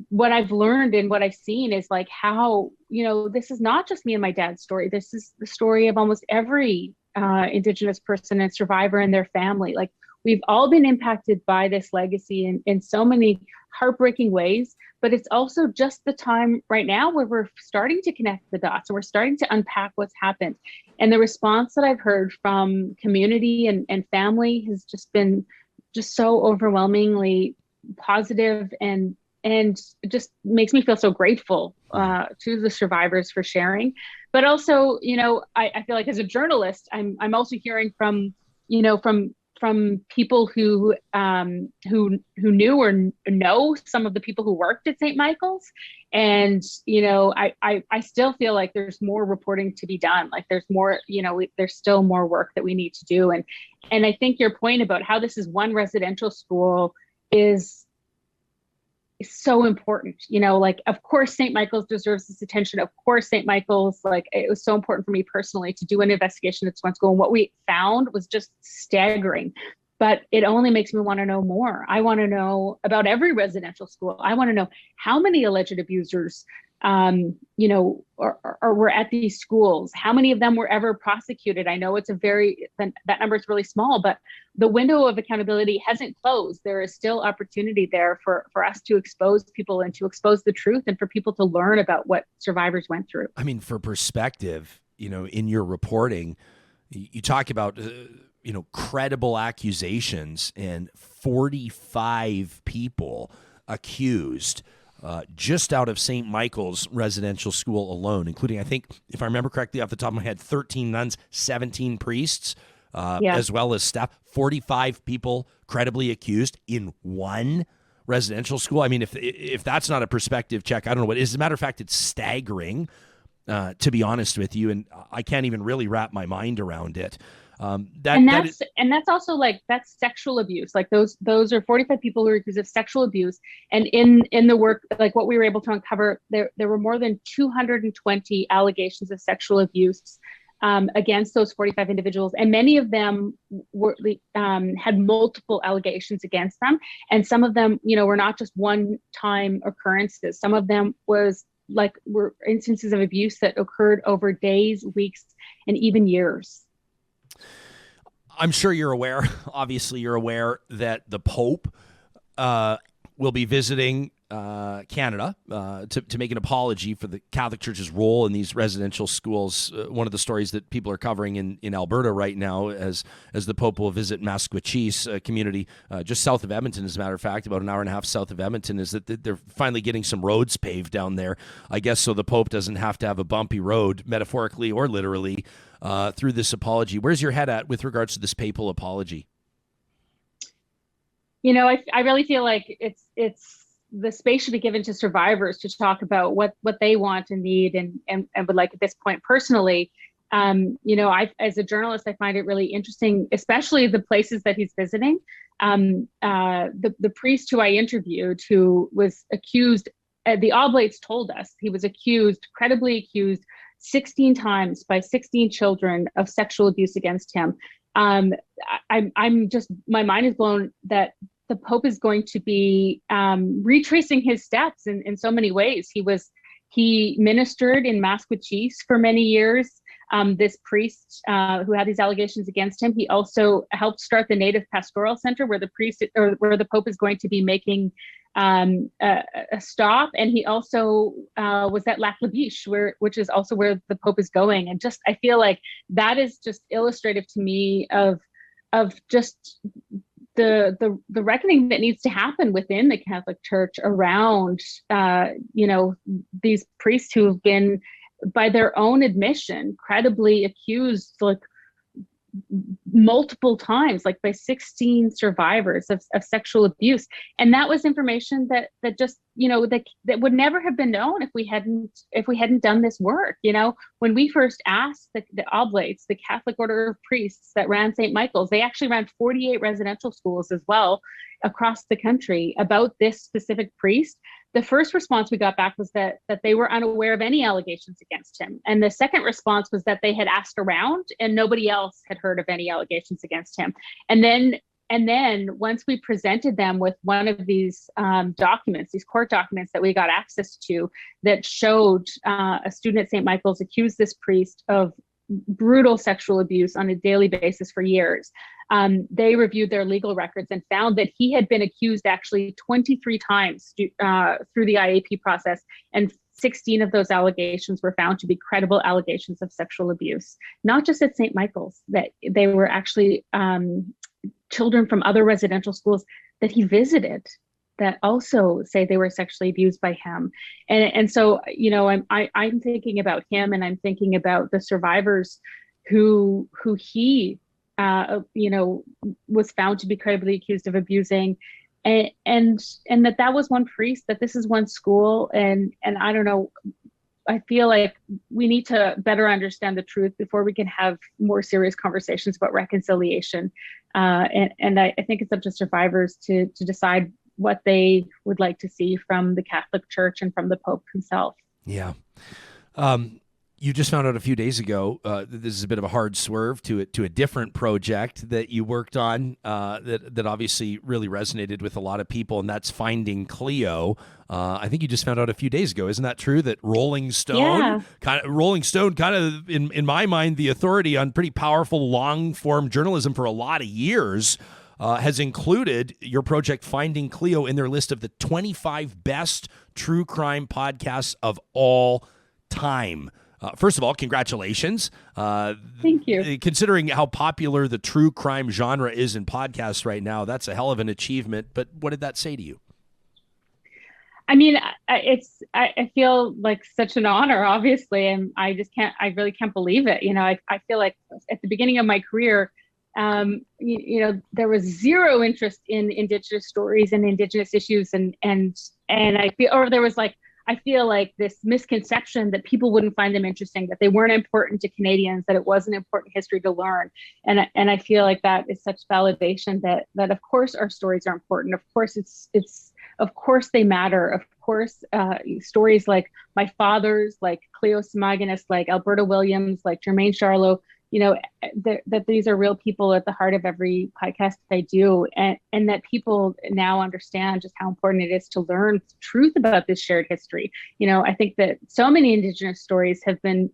what I've learned and what I've seen is like how, this is not just me and my dad's story. This is the story of almost every Indigenous person and survivor and their family. Like, we've all been impacted by this legacy in so many heartbreaking ways, but it's also just the time right now where we're starting to connect the dots and we're starting to unpack what's happened. And the response that I've heard from community and family has just been just so overwhelmingly positive and just makes me feel so grateful to the survivors for sharing. But also, I feel like as a journalist, I'm also hearing from people who knew or know some of the people who worked at St. Michael's. And, I still feel like there's more reporting to be done. Like there's more, there's still more work that we need to do. And I think your point about how this is one residential school is so important. Of course, St. Michael's deserves this attention. Of course, St. Michael's, it was so important for me personally to do an investigation at one school. And what we found was just staggering, but it only makes me want to know more. I want to know about every residential school. I want to know how many alleged abusers, were at these schools. How many of them were ever prosecuted? I know that number is really small, but the window of accountability hasn't closed. There is still opportunity there for us to expose people and to expose the truth and for people to learn about what survivors went through.
I mean, for perspective, in your reporting, you talk about, credible accusations and 45 people accused just out of St. Michael's residential school alone, including, I think, if I remember correctly off the top of my head, 13 nuns, 17 priests, as well as staff, 45 people credibly accused in one residential school. I mean, if that's not a perspective check, I don't know what is. As a matter of fact, it's staggering, to be honest with you, and I can't even really wrap my mind around it.
That's also that's sexual abuse. Like those are 45 people who are accused of sexual abuse. And in the work, what we were able to uncover, there were more than 220 allegations of sexual abuse against those 45 individuals. And many of them had multiple allegations against them. And some of them, were not just one-time occurrences. Some of them were instances of abuse that occurred over days, weeks, and even years.
I'm sure you're aware, obviously you're aware that the Pope will be visiting Canada to make an apology for the Catholic Church's role in these residential schools. One of the stories that people are covering in Alberta right now as the Pope will visit Masquachis, a community just south of Edmonton, as a matter of fact, about an hour and a half south of Edmonton, is that they're finally getting some roads paved down there, I guess, so the Pope doesn't have to have a bumpy road, metaphorically or literally, through this apology. Where's your head at with regards to this papal apology?
I really feel like it's the space should be given to survivors to talk about what they want and need and would like at this point personally. I, as a journalist, I find it really interesting, especially the places that he's visiting. The priest who I interviewed, who was accused, the Oblates told us he was credibly accused 16 times by 16 children of sexual abuse against him. I'm just, my mind is blown that the Pope is going to be retracing his steps in so many ways. He ministered in Masquachis for many years. This priest who had these allegations against him, he also helped start the Native Pastoral Center where the Pope is going to be making a stop. And he also was at Lac La Biche, which is also where the Pope is going. And just, I feel like that is just illustrative to me of just the reckoning that needs to happen within the Catholic Church around, these priests who have been, by their own admission, credibly accused, like multiple times, like by 16 survivors of sexual abuse. And that was information that just, that would never have been known if we hadn't done this work. When we first asked the Oblates, the Catholic Order of Priests that ran St. Michael's, they actually ran 48 residential schools as well across the country about this specific priest. The first response we got back was that they were unaware of any allegations against him. And the second response was that they had asked around and nobody else had heard of any allegations against him. And then once we presented them with one of these documents, these court documents that we got access to that showed a student at St. Michael's accused this priest of brutal sexual abuse on a daily basis for years. They reviewed their legal records and found that he had been accused actually 23 times through the IAP process, and 16 of those allegations were found to be credible allegations of sexual abuse. Not just at St. Michael's, that they were actually children from other residential schools that he visited that also say they were sexually abused by him. And so, I'm thinking about him, and I'm thinking about the survivors who he, was found to be credibly accused of abusing, and that was one priest, that this is one school. And I don't know, I feel like we need to better understand the truth before we can have more serious conversations about reconciliation. And I think it's up to survivors to decide what they would like to see from the Catholic Church and from the Pope himself.
Yeah. You just found out a few days ago, this is a bit of a hard swerve to a different project that you worked on that obviously really resonated with a lot of people, and that's Finding Cleo. I think you just found out a few days ago. Isn't that true? That Rolling Stone, kind of in my mind, the authority on pretty powerful long form journalism for a lot of years, has included your project Finding Cleo in their list of the 25 best true crime podcasts of all time. First of all, congratulations.
Thank you.
Considering how popular the true crime genre is in podcasts right now, that's a hell of an achievement. But what did that say to you?
I mean, I feel like such an honor, obviously, and I really can't believe it. I feel like at the beginning of my career, there was zero interest in Indigenous stories and Indigenous issues, and I feel like this misconception that people wouldn't find them interesting, that they weren't important to Canadians, that it was an important history to learn. And I feel like that is such validation that of course our stories are important. Of course of course they matter. Of course, stories like my father's, like Cleo Samaganus, like Alberta Williams, like Jermaine Charlo, that these are real people at the heart of every podcast that I do, and that people now understand just how important it is to learn truth about this shared history. I think that so many Indigenous stories have been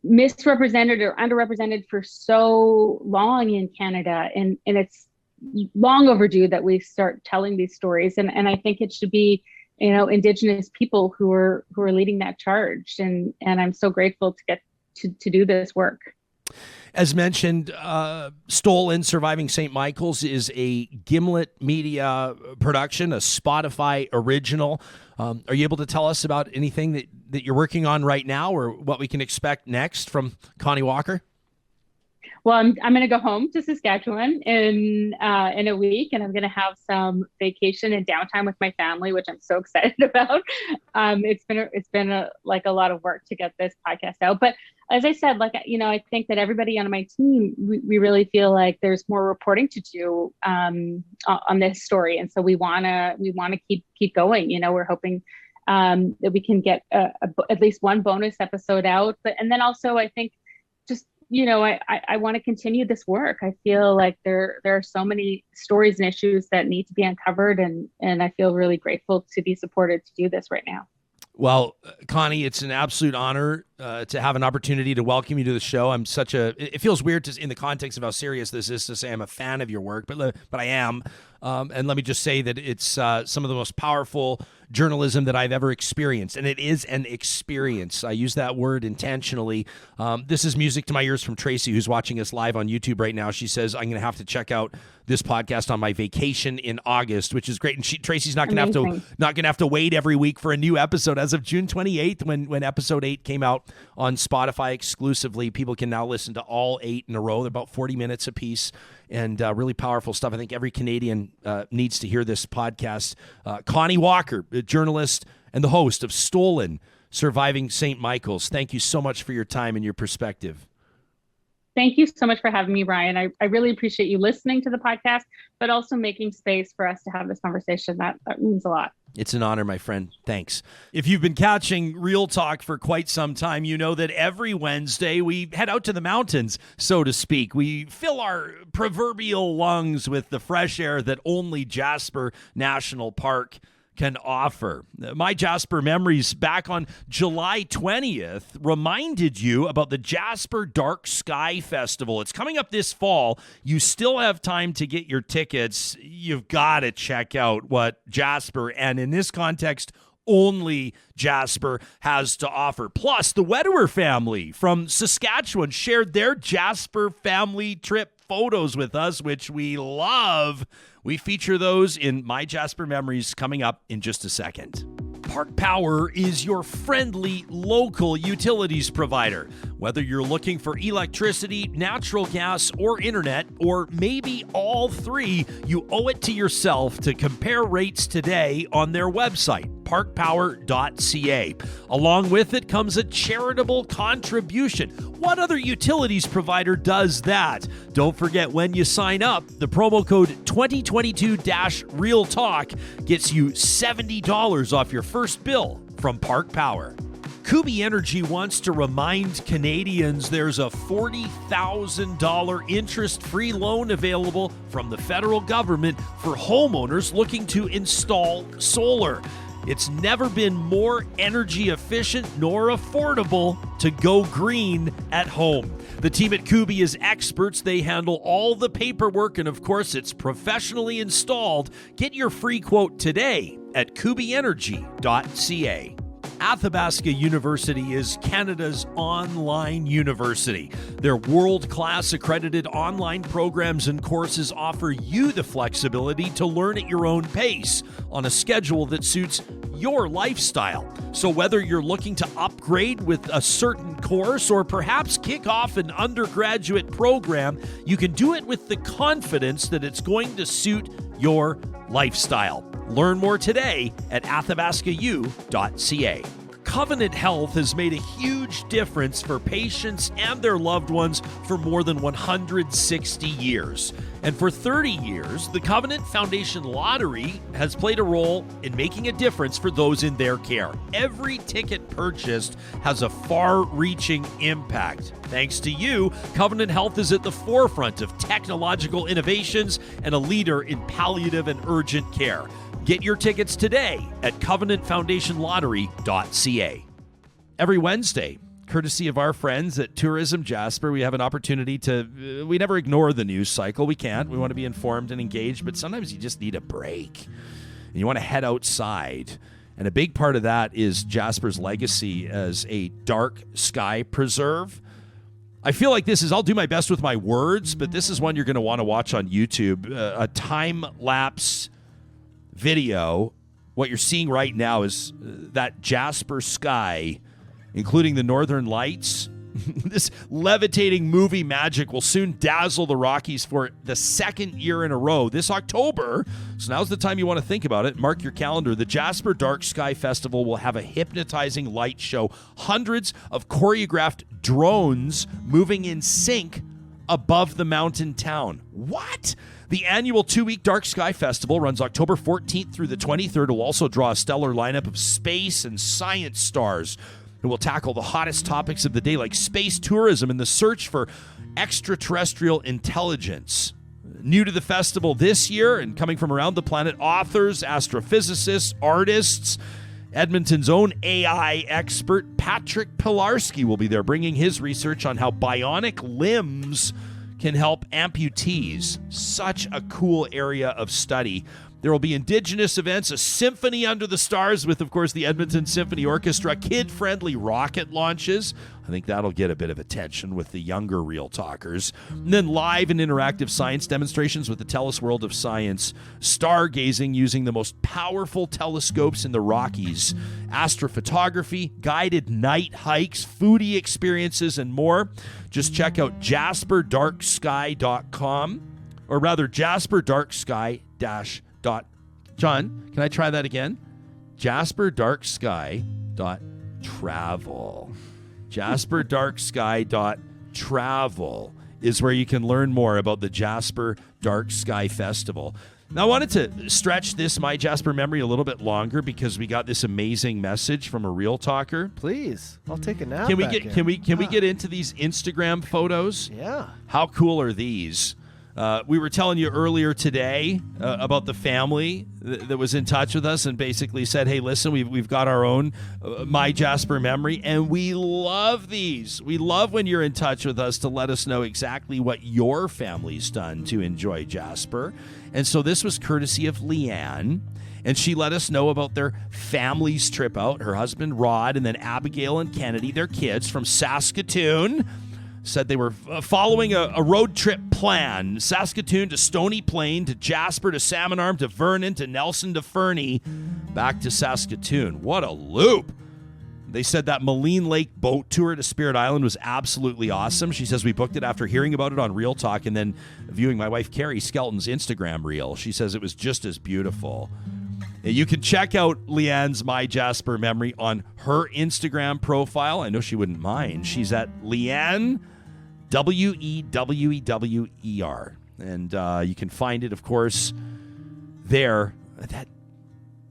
misrepresented or underrepresented for so long in Canada, and it's long overdue that we start telling these stories. And I think it should be, Indigenous people who are leading that charge, and I'm so grateful to get to do this work.
As mentioned, Stolen Surviving St. Michael's is a Gimlet Media production, a Spotify original. Are you able to tell us about anything that you're working on right now, or what we can expect next from Connie Walker?
Well, I'm going to go home to Saskatchewan in a week, and I'm going to have some vacation and downtime with my family, which I'm so excited about. It's been a lot of work to get this podcast out, but as I said, I think that everybody on my team, we really feel like there's more reporting to do on this story, and so we want to keep going. We're hoping that we can get at least one bonus episode out, and then also I think just I want to continue this work. I feel like there are so many stories and issues that need to be uncovered, and I feel really grateful to be supported to do this right now.
Well, Connie, it's an absolute honor to have an opportunity to welcome you to the show. It feels weird in the context of how serious this is to say I'm a fan of your work, but I am. And let me just say that it's some of the most powerful journalism that I've ever experienced. And it is an experience. I use that word intentionally. This is music to my ears from Tracy, who's watching us live on YouTube right now. She says, I'm going to have to check out this podcast on my vacation in August, which is great. And Tracy's not going to have to wait every week for a new episode. As of June 28th, when episode 8 came out on Spotify exclusively, people can now listen to all 8 in a row. They're about 40 minutes apiece. And really powerful stuff. I think every Canadian needs to hear this podcast. Connie Walker, a journalist and the host of Stolen: Surviving St. Michael's. Thank you so much for your time and your perspective.
Thank you so much for having me, Ryan. I really appreciate you listening to the podcast, but also making space for us to have this conversation. That means a lot.
It's an honor, my friend. Thanks. If you've been catching Real Talk for quite some time, you know that every Wednesday we head out to the mountains, so to speak. We fill our proverbial lungs with the fresh air that only Jasper National Park can offer. My Jasper memories back on July 20th reminded you about the Jasper Dark Sky Festival. It's coming up this fall. You still have time to get your tickets. You've got to check out what Jasper, and in this context, only Jasper, has to offer. Plus, the Wetterer family from Saskatchewan shared their Jasper family trip photos with us, which we love. We feature those in My Jasper Memories coming up in just a second. Park Power is your friendly local utilities provider. Whether you're looking for electricity, natural gas, or internet, or maybe all three, you owe it to yourself to compare rates today on their website, parkpower.ca. Along with it comes a charitable contribution. What other utilities provider does that? Don't forget, when you sign up, the promo code 2022-REAL-TALK gets you $70 off your first bill from Park Power. Kubi Energy wants to remind Canadians there's a $40,000 interest-free loan available from the federal government for homeowners looking to install solar. It's never been more energy efficient nor affordable to go green at home. The team at Kubi is experts. They handle all the paperwork, and of course, it's professionally installed. Get your free quote today at kubienergy.ca. Athabasca University is Canada's online university. Their world-class accredited online programs and courses offer you the flexibility to learn at your own pace on a schedule that suits your lifestyle. So whether you're looking to upgrade with a certain course or perhaps kick off an undergraduate program, you can do it with the confidence that it's going to suit your lifestyle. Learn more today at athabascau.ca. Covenant Health has made a huge difference for patients and their loved ones for more than 160 years. And for 30 years, the Covenant Foundation Lottery has played a role in making a difference for those in their care. Every ticket purchased has a far-reaching impact. Thanks to you, Covenant Health is at the forefront of technological innovations and a leader in palliative and urgent care. Get your tickets today at covenantfoundationlottery.ca. Every Wednesday, courtesy of our friends at Tourism Jasper, we have an opportunity to, we never ignore the news cycle. We can't. We want to be informed and engaged, but sometimes you just need a break. And you want to head outside. And a big part of that is Jasper's legacy as a dark sky preserve. I feel like I'll do my best with my words, but this is one you're going to want to watch on YouTube. A time-lapse video. What you're seeing right now is that Jasper sky, including the northern lights, This levitating movie magic will soon dazzle the Rockies for the second year in a row this October. So now's the time you want to think about it. Mark your calendar. The Jasper Dark Sky Festival will have a hypnotizing light show. Hundreds of choreographed drones moving in sync above the mountain town. What? The annual 2-week Dark Sky Festival runs October 14th through the 23rd. It will also draw a stellar lineup of space and science stars who will tackle the hottest topics of the day, like space tourism and the search for extraterrestrial intelligence. New to the festival this year and coming from around the planet, authors, astrophysicists, artists. Edmonton's own AI expert, Patrick Pilarski, will be there bringing his research on how bionic limbs can help amputees. Such a cool area of study. There will be Indigenous events, a symphony under the stars with, of course, the Edmonton Symphony Orchestra, kid-friendly rocket launches. I think that'll get a bit of attention with the younger Real Talkers. And then live and interactive science demonstrations with the TELUS World of Science, stargazing using the most powerful telescopes in the Rockies, astrophotography, guided night hikes, foodie experiences, and more. Just check out jasperdarksky.com, or rather jasperdarksky-. John, can I try that again? jasperdarksky.travel. jasperdarksky.travel is where you can learn more about the Jasper Dark Sky Festival. Now, I wanted to stretch this My Jasper memory a little bit longer because we got this amazing message from a Real Talker.
Please, I'll take a nap.
Can we get into these Instagram photos?
Yeah.
How cool are these? We were telling you earlier today about the family that was in touch with us and basically said, hey, listen, we've got our own My Jasper memory, and we love these. We love when you're in touch with us to let us know exactly what your family's done to enjoy Jasper. And so this was courtesy of Leanne, and she let us know about their family's trip out, her husband Rod, and then Abigail and Kennedy, their kids from Saskatoon. Said they were following a road trip plan. Saskatoon to Stony Plain to Jasper to Salmon Arm to Vernon to Nelson to Fernie, back to Saskatoon. What a loop. They said that Moline Lake boat tour to Spirit Island was absolutely awesome. She says we booked it after hearing about it on Real Talk and then viewing my wife Carrie Skelton's Instagram reel. She says it was just as beautiful. You can check out Leanne's My Jasper memory on her Instagram profile. I know she wouldn't mind. She's at Leanne Wewewer. And you can find it, of course, there. That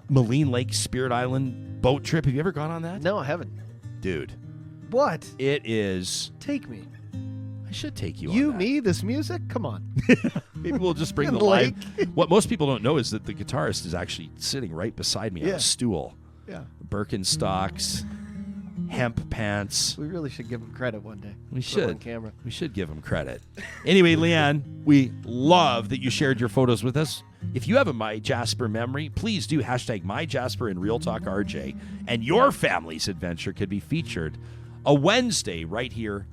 Moline Lake Spirit Island boat trip. Have you ever gone on that?
No, I haven't.
Dude.
What?
It is.
Take me.
I should take you on
You,
that.
me, this music? Come on.
Maybe we'll just bring
And
the live.
Lake.
What most people don't know is that the guitarist is actually sitting right beside me on
Yeah.
a stool.
Yeah.
Birkenstocks, hemp pants.
We really should give him credit one day.
We
Put it on
should.
camera.
We should give him credit. Anyway, Leanne, we love that you shared your photos with us. If you have a My Jasper memory, please do hashtag My Jasper and Real Talk RJ, and your family's adventure could be featured a Wednesday right here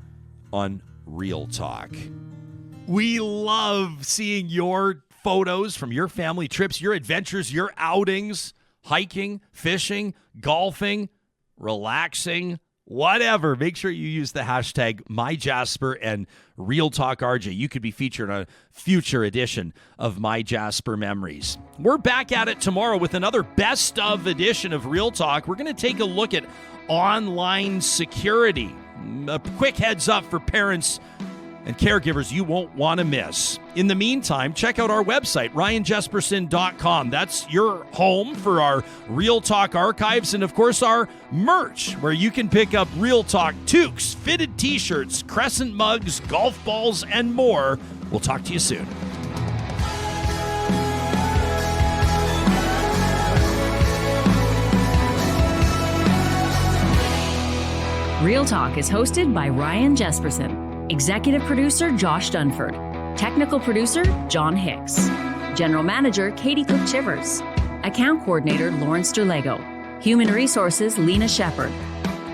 on Real Talk. We love seeing your photos from your family trips, your adventures, your outings, hiking, fishing, golfing, relaxing, whatever. Make sure you use the hashtag MyJasper and Real Talk RJ. You could be featured on a future edition of My Jasper Memories. We're back at it tomorrow with another best of edition of Real Talk. We're going to take a look at online security. A quick heads up for parents and caregivers you won't want to miss. In the meantime, check out our website, ryanjesperson.com. That's your home for our Real Talk archives and, of course, our merch, where you can pick up Real Talk toques, fitted t-shirts, crescent mugs, golf balls, and more. We'll talk to you soon.
Real Talk is hosted by Ryan Jesperson. Executive producer Josh Dunford. Technical producer John Hicks. General manager Katie Cook-Chivers. Account coordinator Lawrence Derlego. Human resources Lena Shepard.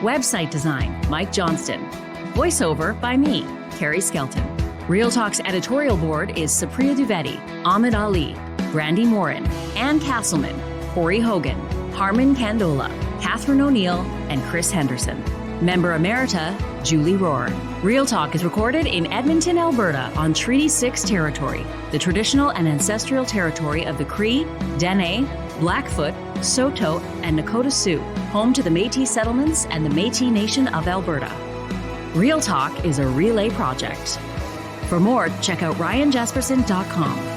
Website design Mike Johnston. Voiceover by me, Carrie Skelton. Real Talk's editorial board is Supriya Dwivedi, Ahmed Ali, Brandy Morin, Ann Castleman, Corey Hogan, Harman Candola, Catherine O'Neill, and Chris Henderson. Member Emerita, Julie Rohr. Real Talk is recorded in Edmonton, Alberta on Treaty 6 territory, the traditional and ancestral territory of the Cree, Dene, Blackfoot, Saulteaux, and Nakota Sioux, home to the Métis settlements and the Métis Nation of Alberta. Real Talk is a relay project. For more, check out ryanjesperson.com.